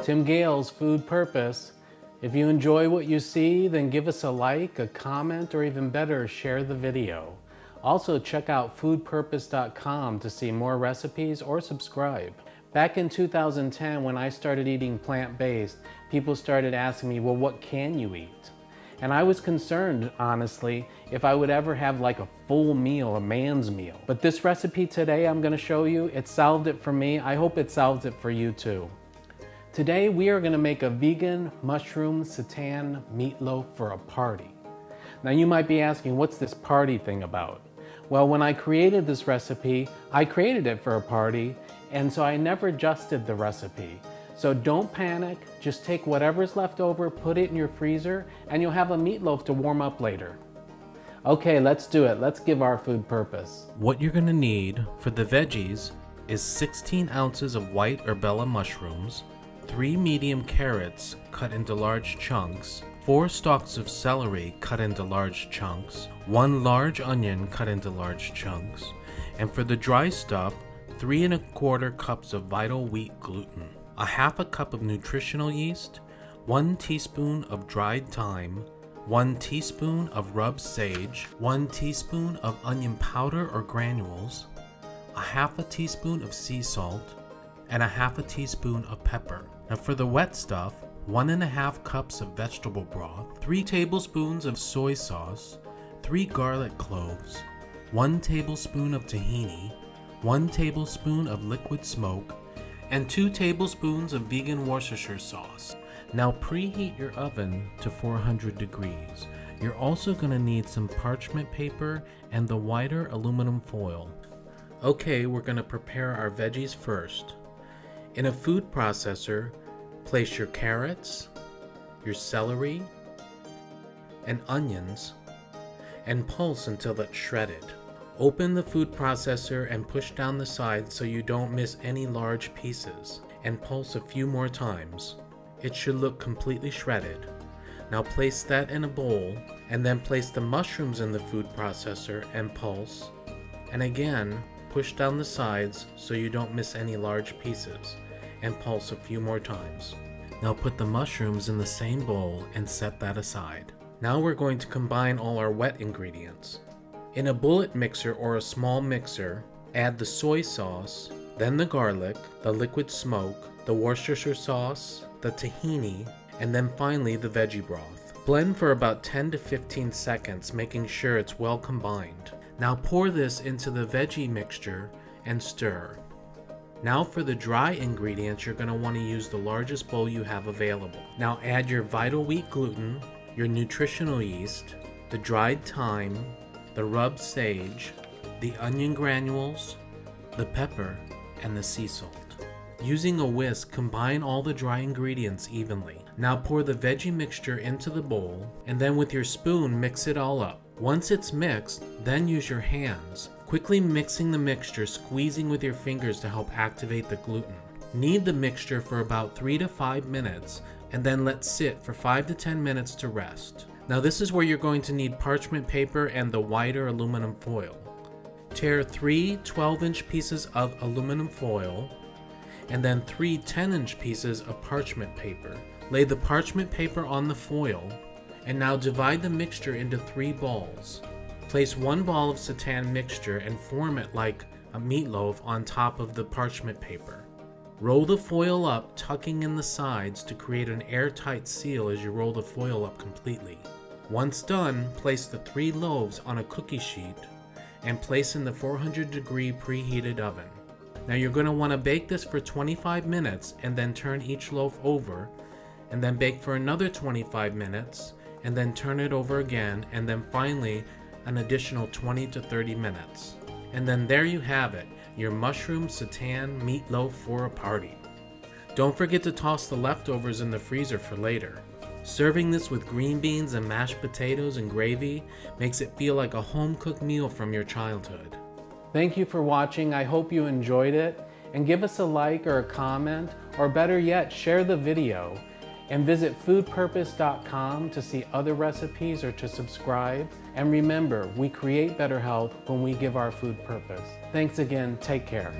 Tim Gale's Food Purpose. If you enjoy what you see, then give us a like, a comment, or even better, share the video. Also, check out foodpurpose.com to see more recipes or subscribe. Back in 2010, when I started eating plant-based, people started asking me, well, what can you eat? And I was concerned, honestly, if I would ever have like a full meal, a man's meal. But this recipe today I'm gonna show you, it solved it for me. I hope it solves it for you too. Today we are gonna make a vegan mushroom seitan meatloaf for a party. Now you might be asking, what's this party thing about? Well, when I created this recipe, I created it for a party, and so I never adjusted the recipe. So don't panic, just take whatever's left over, put it in your freezer, and you'll have a meatloaf to warm up later. Okay, let's do it. Let's give our food purpose. What you're gonna need for the veggies is 16 ounces of white or bella mushrooms, 3 medium carrots cut into large chunks, 4 stalks of celery cut into large chunks, 1 large onion cut into large chunks, and for the dry stuff, 3 1/4 cups of vital wheat gluten, a half a cup of nutritional yeast, 1 teaspoon of dried thyme, 1 teaspoon of rubbed sage, 1 teaspoon of onion powder or granules, a half a teaspoon of sea salt, and a half a teaspoon of pepper. Now for the wet stuff, 1 1/2 cups of vegetable broth, 3 tablespoons of soy sauce, 3 garlic cloves, 1 tablespoon of tahini, 1 tablespoon of liquid smoke, and 2 tablespoons of vegan Worcestershire sauce. Now preheat your oven to 400 degrees. You're also going to need some parchment paper and the wider aluminum foil. Okay, we're going to prepare our veggies first. In a food processor, place your carrots, your celery, and onions, and pulse until it's shredded. Open the food processor and push down the sides so you don't miss any large pieces, and pulse a few more times. It should look completely shredded. Now place that in a bowl, and then place the mushrooms in the food processor and pulse, and again push down the sides so you don't miss any large pieces, and pulse a few more times. Now put the mushrooms in the same bowl and set that aside. Now we're going to combine all our wet ingredients. In a bullet mixer or a small mixer, add the soy sauce, then the garlic, the liquid smoke, the Worcestershire sauce, the tahini, and then finally the veggie broth. Blend for about 10 to 15 seconds, making sure it's well combined. Now pour this into the veggie mixture and stir. Now for the dry ingredients, you're going to want to use the largest bowl you have available. Now add your vital wheat gluten, your nutritional yeast, the dried thyme, the rubbed sage, the onion granules, the pepper, and the sea salt. Using a whisk, combine all the dry ingredients evenly. Now pour the veggie mixture into the bowl, and then with your spoon mix it all up. Once it's mixed, then use your hands, quickly mixing the mixture, squeezing with your fingers to help activate the gluten. Knead the mixture for about 3 to 5 minutes, and then let sit for 5 to 10 minutes to rest. Now this is where you're going to need parchment paper and the wider aluminum foil. Tear 3 12-inch pieces of aluminum foil, and then 3 10-inch pieces of parchment paper. Lay the parchment paper on the foil, and now divide the mixture into 3 balls. Place 1 ball of seitan mixture and form it like a meatloaf on top of the parchment paper. Roll the foil up, tucking in the sides to create an airtight seal as you roll the foil up completely. Once done, place the 3 loaves on a cookie sheet and place in the 400-degree preheated oven. Now you're going to want to bake this for 25 minutes and then turn each loaf over, and then bake for another 25 minutes and then turn it over again, and then finally an additional 20 to 30 minutes. And then there you have it, your mushroom seitan meatloaf for a party. Don't forget to toss the leftovers in the freezer for later. Serving this with green beans and mashed potatoes and gravy makes it feel like a home-cooked meal from your childhood. Thank you for watching. I hope you enjoyed it, and give us a like or a comment, or better yet, share the video. And visit foodpurpose.com to see other recipes or to subscribe. And remember, we create better health when we give our food purpose. Thanks again. Take care.